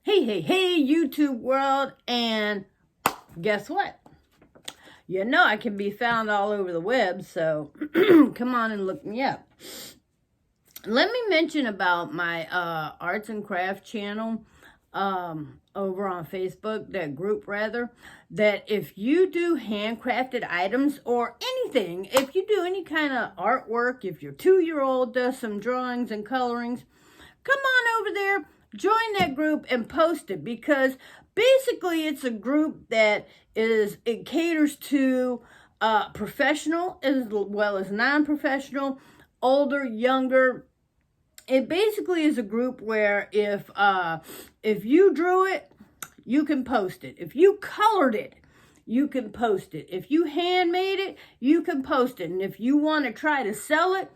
Hey, YouTube world, and guess what? You know I can be found all over the web, so come on and look me up. Let me mention about my arts and craft channel over on Facebook, that group rather, that if you do handcrafted items or anything, if you do any kind of artwork, if your 2-year-old does some drawings and colorings, come on over there, join that group and post it, because basically it's a group that it caters to professional as well as non-professional, older, younger. It basically is a group where if you drew it, you can post it. If you colored it, you can post it. If you handmade it, you can post it. And if you want to try to sell it,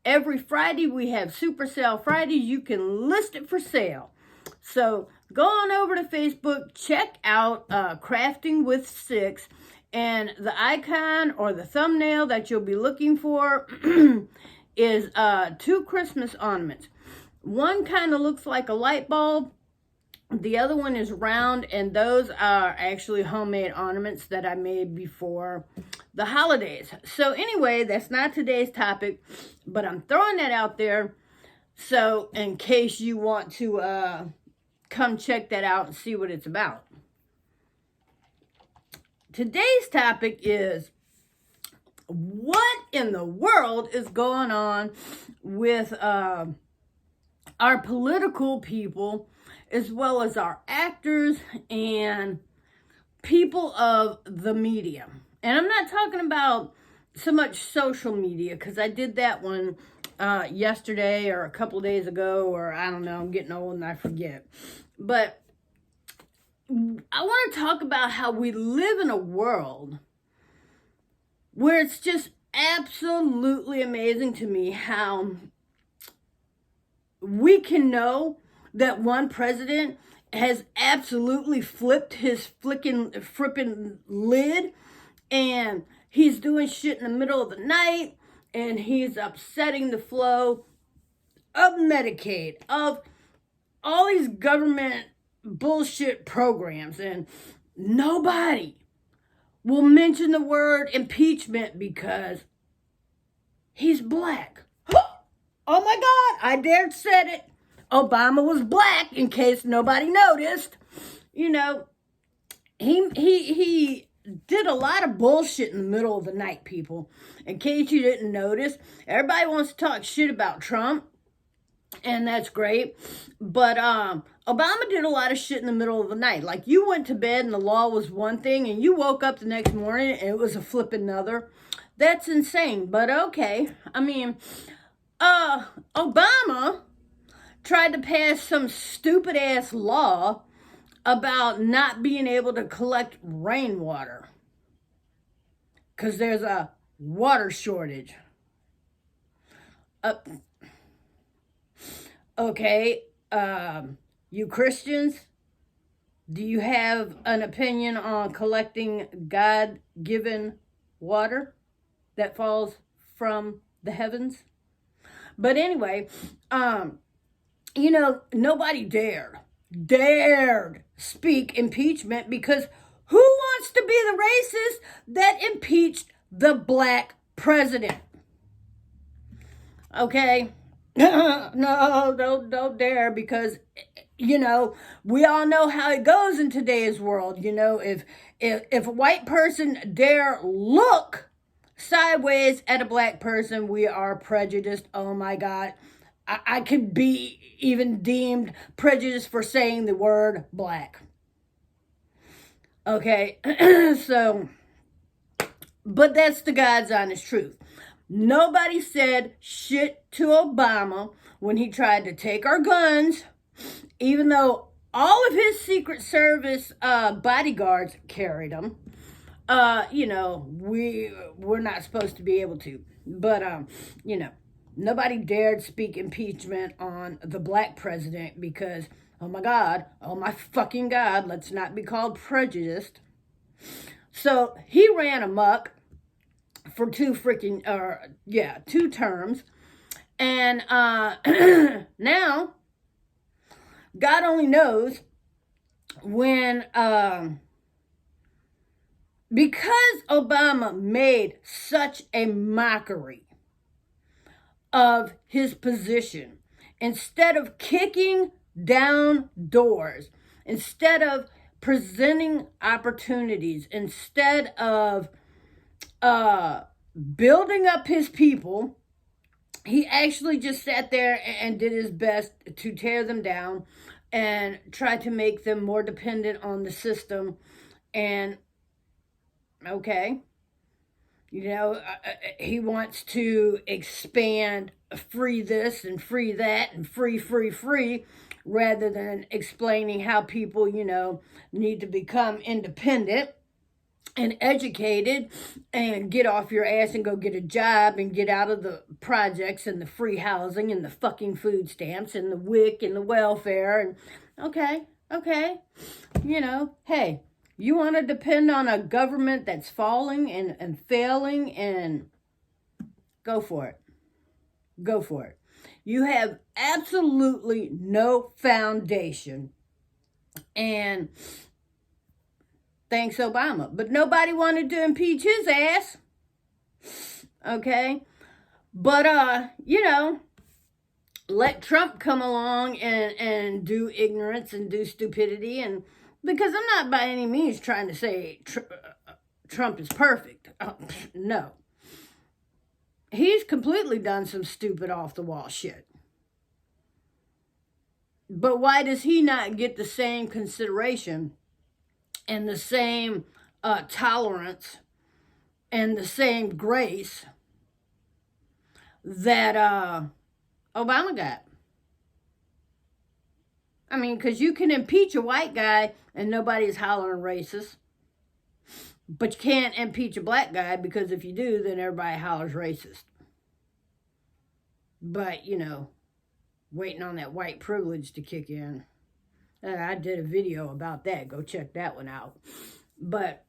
every Friday we have Super Sale Fridays. You can list it for sale. So go on over to Facebook, check out Crafting with Six, and the icon or the thumbnail that you'll be looking for is 2 Christmas ornaments. One kind of looks like a light bulb. The other one is round, and those are actually homemade ornaments that I made before the holidays. So anyway, that's not today's topic, but I'm throwing that out there so in case you want to come check that out and see what it's about. Today's topic is what in the world is going on with our political people, as well as our actors and people of the media. And I'm not talking about so much social media, because I did that one yesterday or a couple of days ago, or I don't know, I'm getting old and I forget. But I want to talk about how we live in a world where it's just absolutely amazing to me how we can know that one president has absolutely flipped his frippin' lid, and he's doing shit in the middle of the night, and he's upsetting the flow of Medicaid, of all these government bullshit programs, and nobody will mention the word impeachment because he's black. Oh my God, I dared said it. Obama was black, in case nobody noticed. You know, he did a lot of bullshit in the middle of the night, people. In case you didn't notice, everybody wants to talk shit about Trump, and that's great. But Obama did a lot of shit in the middle of the night. Like, you went to bed and the law was one thing, and you woke up the next morning and it was a flippin' another. That's insane, but okay. I mean, Obama tried to pass some stupid ass law about not being able to collect rainwater because there's a water shortage. Okay, you Christians, do you have an opinion on collecting God-given water that falls from the heavens? But anyway, you know, nobody dared speak impeachment, because who wants to be the racist that impeached the black president? Okay? No, don't dare, because, you know, we all know how it goes in today's world. You know, if a white person dare look sideways at a black person, we are prejudiced. Oh my God. I could be even deemed prejudiced for saying the word black. Okay, so, but that's the God's honest truth. Nobody said shit to Obama when he tried to take our guns, even though all of his Secret Service bodyguards carried them. You know, we're not supposed to be able to. But, you know, nobody dared speak impeachment on the black president because, oh my God, oh my fucking God, let's not be called prejudiced. So he ran amok for 2 terms. And now, God only knows when, because Obama made such a mockery of his position, instead of kicking down doors, instead of presenting opportunities, instead of building up his people, he actually just sat there and did his best to tear them down and try to make them more dependent on the system. And okay, he wants to expand free this and free that and free, rather than explaining how people, need to become independent and educated and get off your ass and go get a job and get out of the projects and the free housing and the fucking food stamps and the WIC and the welfare. And okay, hey, you want to depend on a government that's falling and failing, and go for it. Go for it. You have absolutely no foundation. And thanks, Obama. But nobody wanted to impeach his ass. Okay? But, let Trump come along and do ignorance and do stupidity. And because I'm not by any means trying to say Trump is perfect. No. He's completely done some stupid off-the-wall shit. But why does he not get the same consideration and the same tolerance and the same grace that Obama got? I mean, because you can impeach a white guy and nobody's hollering racist. But you can't impeach a black guy, because if you do, then everybody hollers racist. But, waiting on that white privilege to kick in. I did a video about that. Go check that one out. But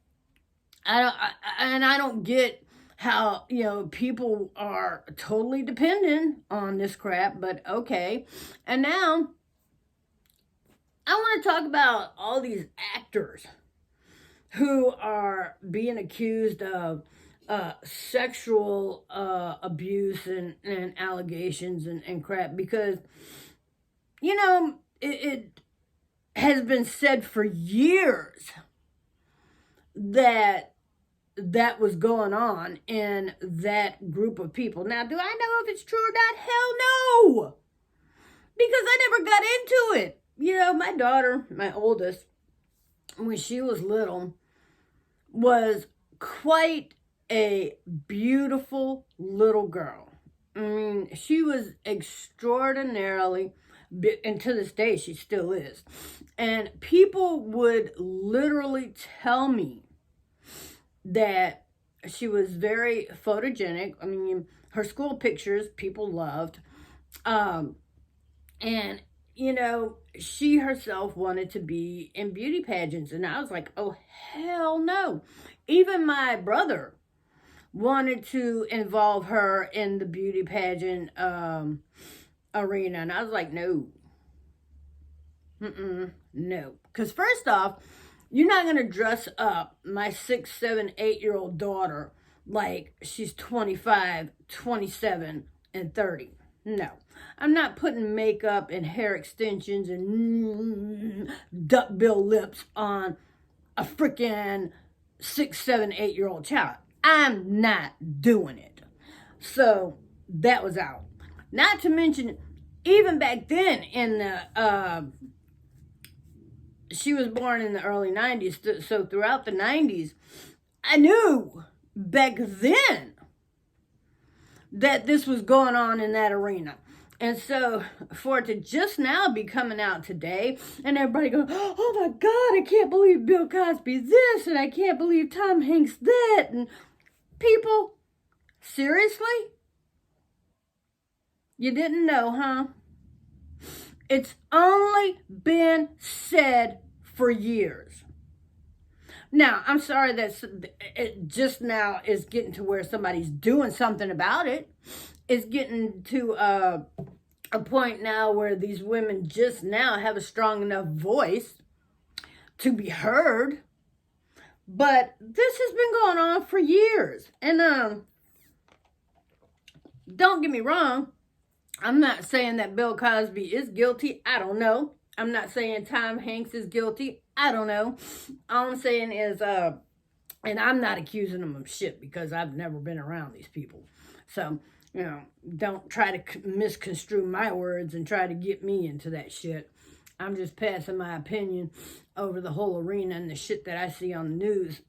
I don't get how, people are totally dependent on this crap, but okay. And now I want to talk about all these actors who are being accused of sexual abuse and allegations and crap, because, it has been said for years that was going on in that group of people. Now, do I know if it's true or not? Hell no! Because I never got into it. My daughter, my oldest, when she was little, was quite a beautiful little girl. I mean, she was extraordinarily, and to this day she still is. And people would literally tell me that she was very photogenic. I mean, her school pictures people loved. And, she herself wanted to be in beauty pageants. And I was like, oh, hell no. Even my brother wanted to involve her in the beauty pageant arena. And I was like, no. No. Because first off, you're not going to dress up my 6, 7, 8-year-old daughter like she's 25, 27, and 30. No. I'm not putting makeup and hair extensions and duckbill lips on a freaking 6, 7, 8-year-old child. I'm not doing it. So that was out. Not to mention, even back then in the, she was born in the early 90s. So throughout the 90s, I knew back then that this was going on in that arena. And so for it to just now be coming out today, and everybody going, oh my God, I can't believe Bill Cosby this, and I can't believe Tom Hanks that, and people, seriously? You didn't know, huh? It's only been said for years. Now, I'm sorry that it just now is getting to where somebody's doing something about it. It's getting to a point now where these women just now have a strong enough voice to be heard. But this has been going on for years. And don't get me wrong, I'm not saying that Bill Cosby is guilty. I don't know. I'm not saying Tom Hanks is guilty. I don't know. All I'm saying is, and I'm not accusing them of shit because I've never been around these people. So, don't try to misconstrue my words and try to get me into that shit. I'm just passing my opinion over the whole arena and the shit that I see on the news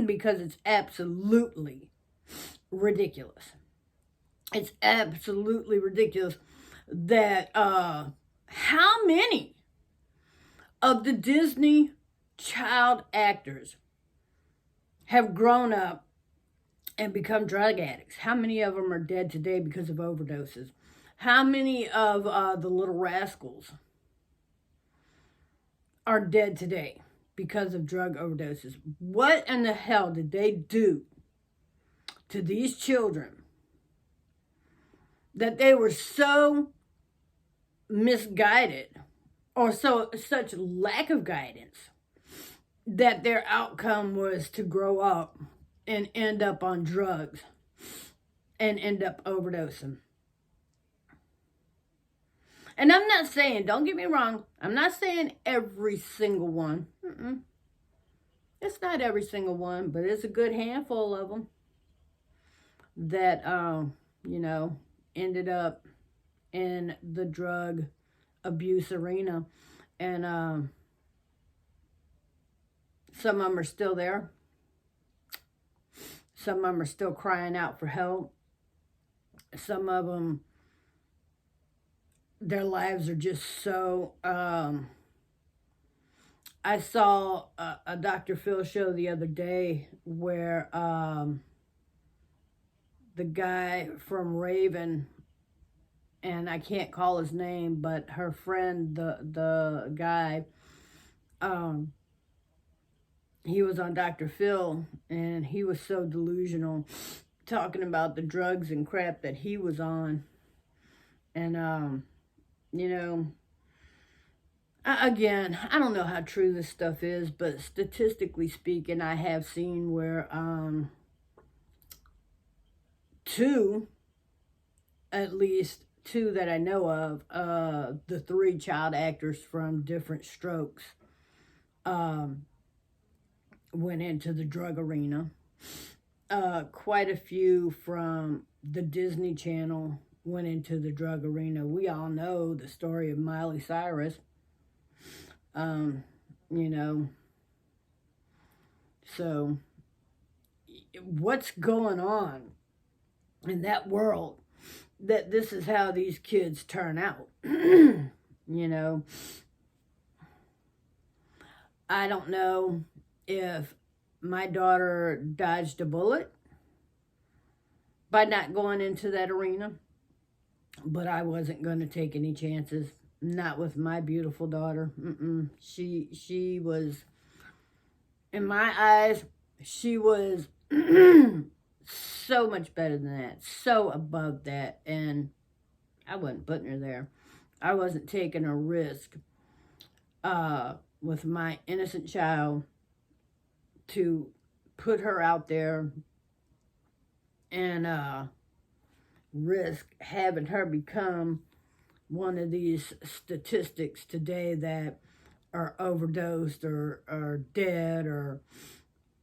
because it's absolutely ridiculous. It's absolutely ridiculous that how many of the Disney child actors have grown up and become drug addicts. How many of them are dead today because of overdoses? How many of the Little Rascals are dead today because of drug overdoses? What in the hell did they do to these children that they were so misguided, or such lack of guidance, that their outcome was to grow up and end up on drugs and end up overdosing? And I'm not saying, don't get me wrong, I'm not saying every single one. It's not every single one, but it's a good handful of them that, ended up in the drug abuse arena. And some of them are still there. Some of them are still crying out for help. Some of them, their lives are just so... I saw a Dr. Phil show the other day where the guy from Raven, and I can't call his name, but her friend, the guy, he was on Dr. Phil, and he was so delusional, talking about the drugs and crap that he was on. And, again, I don't know how true this stuff is, but statistically speaking, I have seen where at least two that I know of, the 3 child actors from Diff'rent Strokes went into the drug arena. Quite a few from the Disney Channel went into the drug arena. We all know the story of Miley Cyrus. So what's going on in that world that this is how these kids turn out? I don't know if my daughter dodged a bullet by not going into that arena, but I wasn't going to take any chances. Not with my beautiful daughter. She was, in my eyes, she was so much better than that, so above that, and I wasn't putting her there. I wasn't taking a risk with my innocent child to put her out there and risk having her become one of these statistics today that are overdosed or are dead, or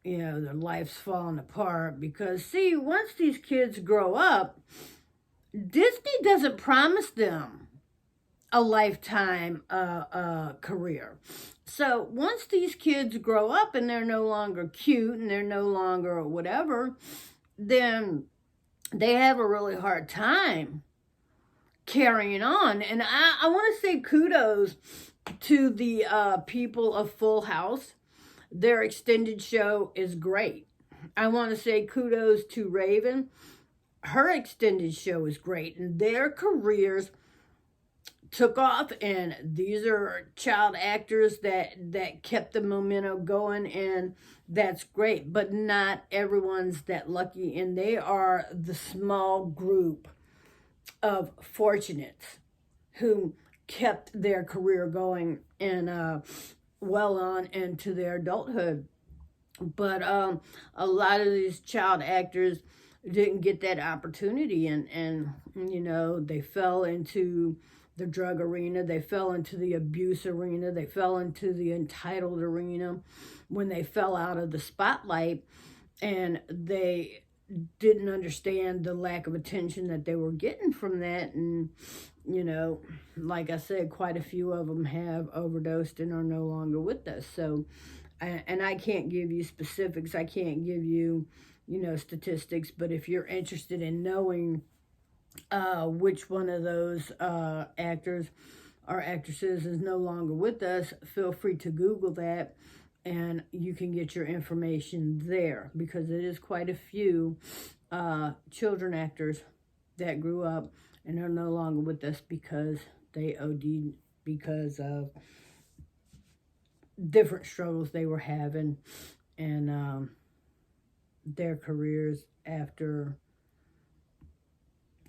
their life's falling apart. Because see, once these kids grow up, Disney doesn't promise them a lifetime career. So once these kids grow up and they're no longer cute and they're no longer whatever, then they have a really hard time carrying on. And I want to say kudos to the people of Full House. Their extended show is great. I want to say kudos to Raven. Her extended show is great, and their careers took off, and these are child actors that kept the momentum going, and that's great. But not everyone's that lucky, and they are the small group of fortunates who kept their career going. And well on into their adulthood. But a lot of these child actors didn't get that opportunity, and you know, they fell into the drug arena, they fell into the abuse arena, they fell into the entitled arena when they fell out of the spotlight, and they didn't understand the lack of attention that they were getting from that. And you know, like I said, quite a few of them have overdosed and are no longer with us. So and I can't give you specifics, I can't give you, you know, statistics, but if you're interested in knowing which one of those actors or actresses is no longer with us, feel free to Google that, and you can get your information there, because it is quite a few children actors that grew up and are no longer with us because they OD'd because of different struggles they were having, and their careers after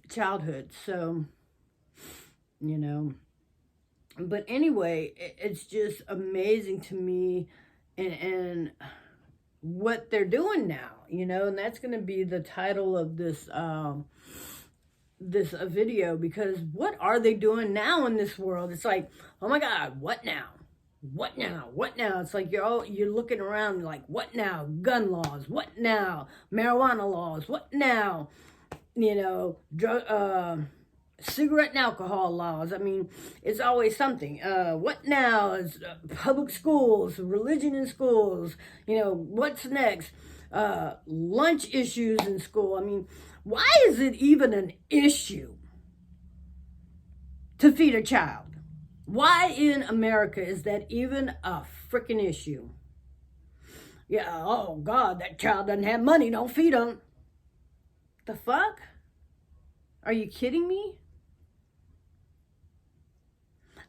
childhood. So, you know, but anyway, it's just amazing to me, and what they're doing now, you know, and that's going to be the title of this this video, because what are they doing now in this world? It's like, oh my God, what now? What now? What now? It's like you're looking around like, what now? Gun laws. What now? Marijuana laws. What now? You know, cigarette and alcohol laws. I mean, it's always something. What now is public schools, religion in schools. You know, what's next? Lunch issues in school. I mean, why is it even an issue to feed a child? Why in America is that even a freaking issue? Yeah, oh God, that child doesn't have money, don't feed him. The fuck? Are you kidding me?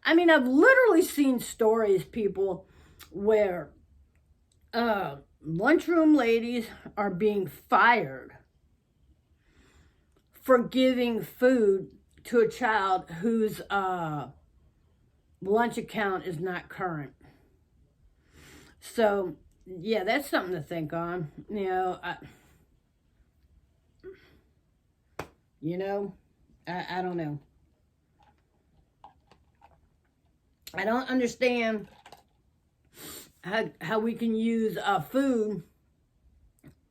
I mean, I've literally seen stories, people, where lunchroom ladies are being fired for giving food to a child whose lunch account is not current. So, yeah, that's something to think on. I don't know. I don't understand how we can use food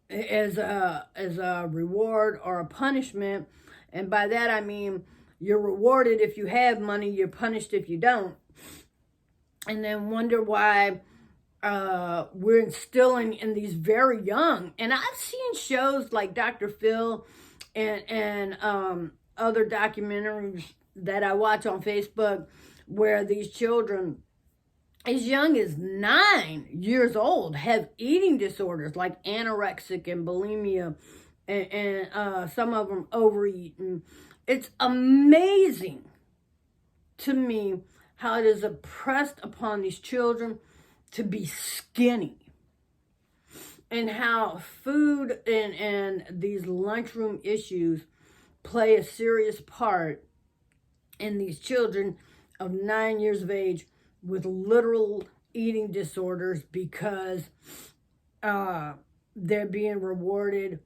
as a reward or a punishment, and by that I mean you're rewarded if you have money, you're punished if you don't, and then wonder why we're instilling in these very young. And I've seen shows like Dr. Phil and other documentaries that I watch on Facebook where these children as young as 9 years old have eating disorders like anorexic and bulimia, and some of them overeat. And it's amazing to me how it is oppressed upon these children to be skinny, and how food and these lunchroom issues play a serious part in these children of 9 years of age with literal eating disorders because they're being rewarded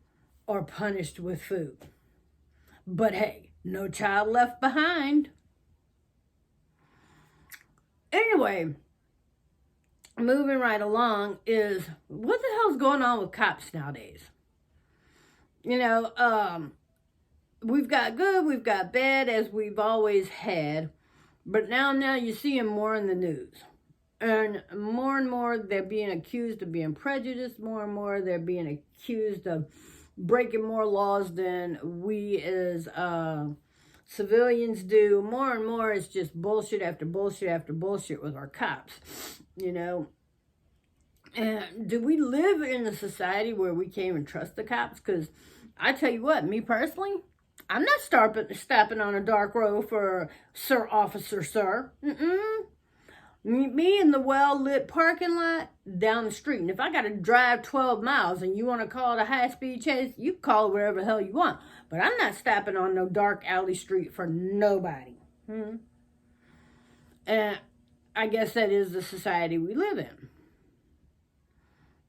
or punished with food. But hey, no child left behind. Anyway, moving right along is, what the hell's going on with cops nowadays? You know, we've got good, we've got bad, as we've always had. But now you see them more in the news. And more they're being accused of being prejudiced. More and more they're being accused of breaking more laws than we as civilians do. More and more it's just bullshit after bullshit after bullshit with our cops, you know. And do we live in a society where we can't even trust the cops? Because I tell you what, me personally, I'm not stopping on a dark road for sir, officer, sir. Me in the well-lit parking lot down the street. And if I got to drive 12 miles and you want to call it a high-speed chase, you can call it wherever the hell you want. But I'm not stopping on no dark alley street for nobody. And I guess that is the society we live in.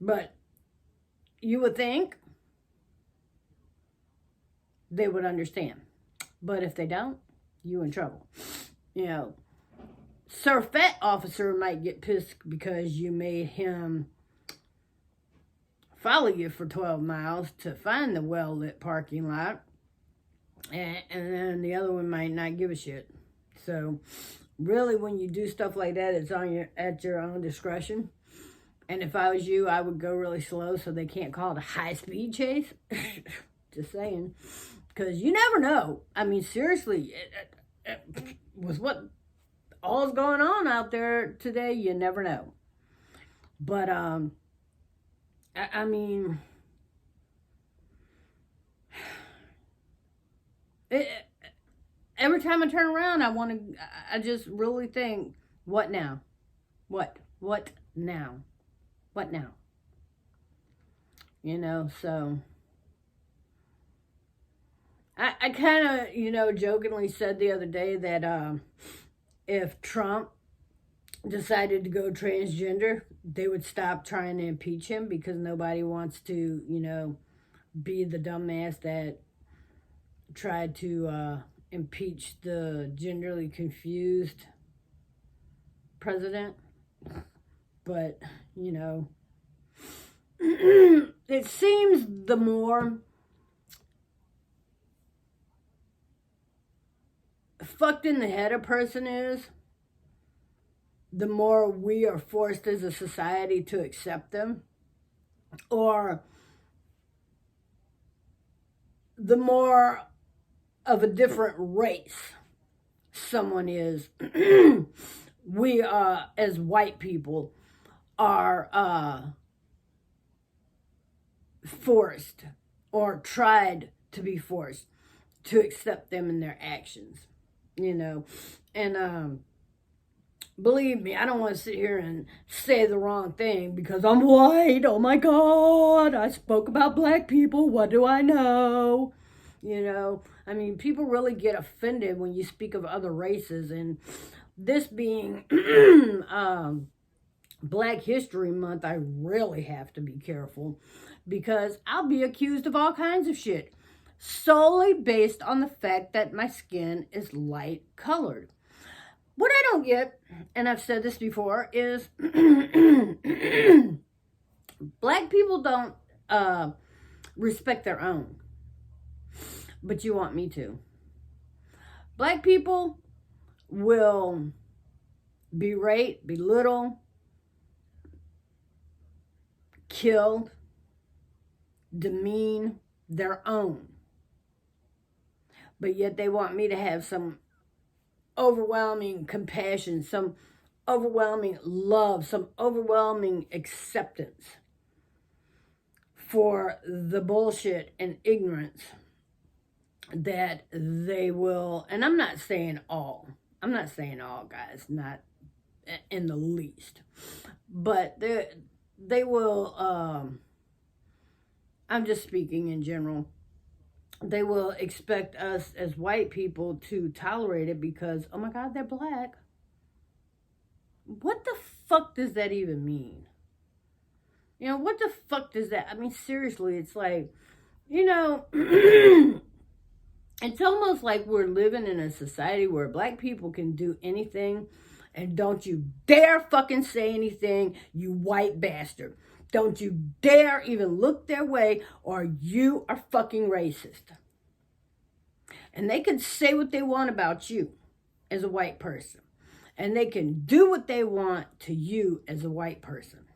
But you would think they would understand. But if they don't, you in trouble. You know, Sir Fat Officer might get pissed because you made him follow you for 12 miles to find the well-lit parking lot. And then the other one might not give a shit. So, really, when you do stuff like that, it's at your own discretion. And if I was you, I would go really slow so they can't call it a high-speed chase. Just saying. Because you never know. I mean, seriously, with what all's going on out there today, you never know. But, I mean, every time I turn around, I just really think, what now? What now? What now? You know, so I kind of, jokingly said the other day that if Trump decided to go transgender, they would stop trying to impeach him because nobody wants to, be the dumbass that tried to impeach the genderly confused president. But, it seems the more fucked in the head a person is, the more we are forced as a society to accept them, or the more of a different race someone is. We, as white people, are forced or tried to be forced to accept them in their actions, and believe me, I don't want to sit here and say the wrong thing because I'm white. Oh my God, I spoke about black people. What do I know? I mean, people really get offended when you speak of other races, and this being Black History Month, I really have to be careful because I'll be accused of all kinds of shit solely based on the fact that my skin is light colored. What I don't get, and I've said this before, is black people don't respect their own, but you want me to. Black people will berate, belittle, kill, demean their own. But yet they want me to have some overwhelming compassion, some overwhelming love, some overwhelming acceptance for the bullshit and ignorance that they will, and I'm not saying all, guys, not in the least, but they will, I'm just speaking in general, they will expect us as white people to tolerate it because, oh my God, they're black. What the fuck does that even mean? What the fuck does that, I mean, seriously, it's like, it's almost like we're living in a society where black people can do anything, and don't you dare fucking say anything, you white bastard. Don't you dare even look their way, or you are fucking racist. And they can say what they want about you as a white person. And they can do what they want to you as a white person.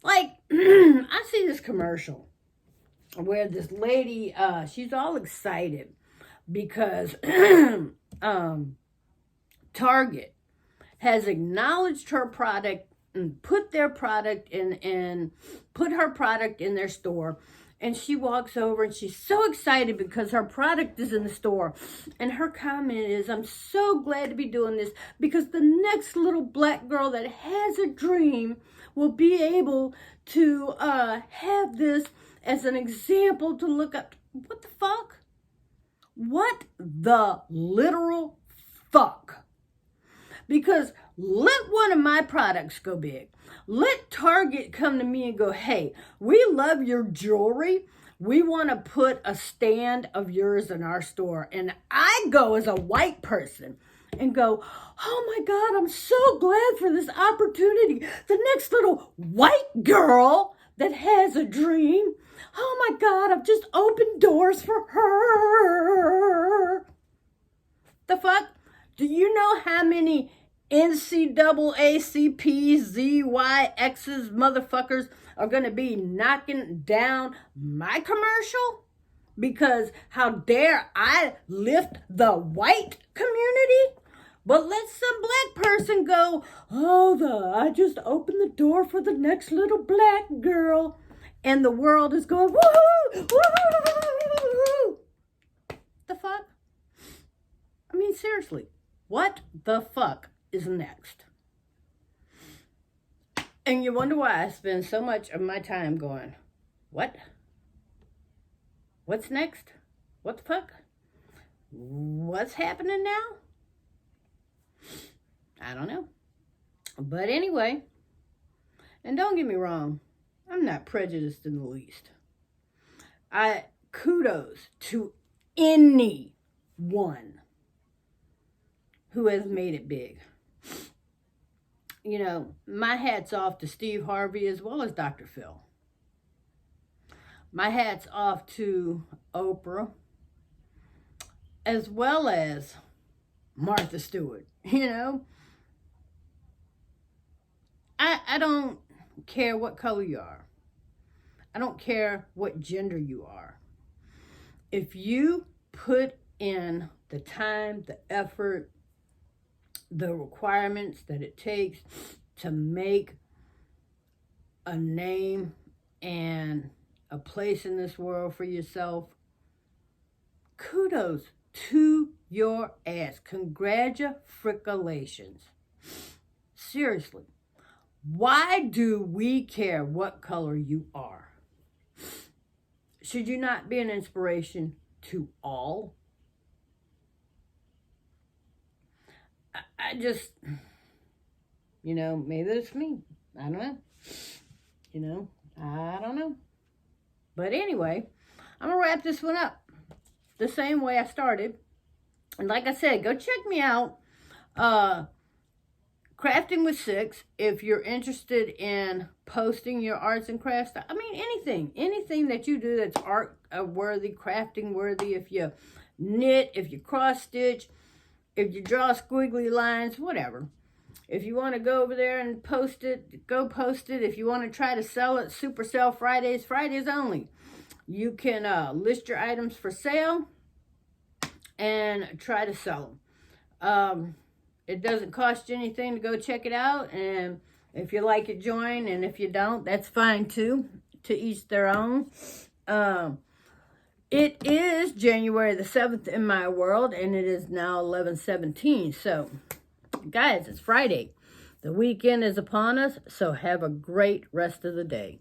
Like, I see this commercial where this lady, she's all excited because Target has acknowledged her product and put their product in, put her product in their store. And she walks over and she's so excited because her product is in the store. And her comment is, I'm so glad to be doing this because the next little black girl that has a dream will be able to have this as an example to look up. What the fuck? What the literal fuck? Because let one of my products go big. Let Target come to me and go, hey, we love your jewelry. We want to put a stand of yours in our store. And I go as a white person and go, oh my God, I'm so glad for this opportunity. The next little white girl that has a dream. Oh my God, I've just opened doors for her. The fuck? Do you know how many NCAACPs, ZYXs, motherfuckers are going to be knocking down my commercial? Because how dare I lift the white community? But let some black person go, oh, I just opened the door for the next little black girl. And the world is going, woohoo, woohoo. The fuck? I mean, seriously, what the fuck is next? And you wonder why I spend so much of my time going, what? What's next? What the fuck? What's happening now? I don't know. But anyway, and don't get me wrong, I'm not prejudiced in the least. Kudos to anyone who has made it big. You know, my hat's off to Steve Harvey as well as Dr. Phil. My hat's off to Oprah as well as Martha Stewart. You know, I don't care what color you are. I don't care what gender you are. If you put in the time, the effort, the requirements that it takes to make a name and a place in this world for yourself, kudos to your ass. Congratulations. Seriously. Why do we care what color you are? Should you not be an inspiration to all? I just, you know, maybe it's me. I don't know. You know, I don't know. But anyway, I'm going to wrap this one up the same way I started. And like I said, go check me out. Crafting with Six, if you're interested in posting your arts and crafts. I mean, anything that you do that's art worthy, crafting worthy. If you knit, if you cross stitch, if you draw squiggly lines, whatever. If you want to go over there and post it, go post it. If you want to try to sell it, Super Sale Fridays, Fridays only. You can list your items for sale and try to sell them. It doesn't cost you anything to go check it out. And if you like it, join. And if you don't, that's fine too. To each their own. It is January the 7th in my world, and it is now 11:17. So, guys, it's Friday. The weekend is upon us, so have a great rest of the day.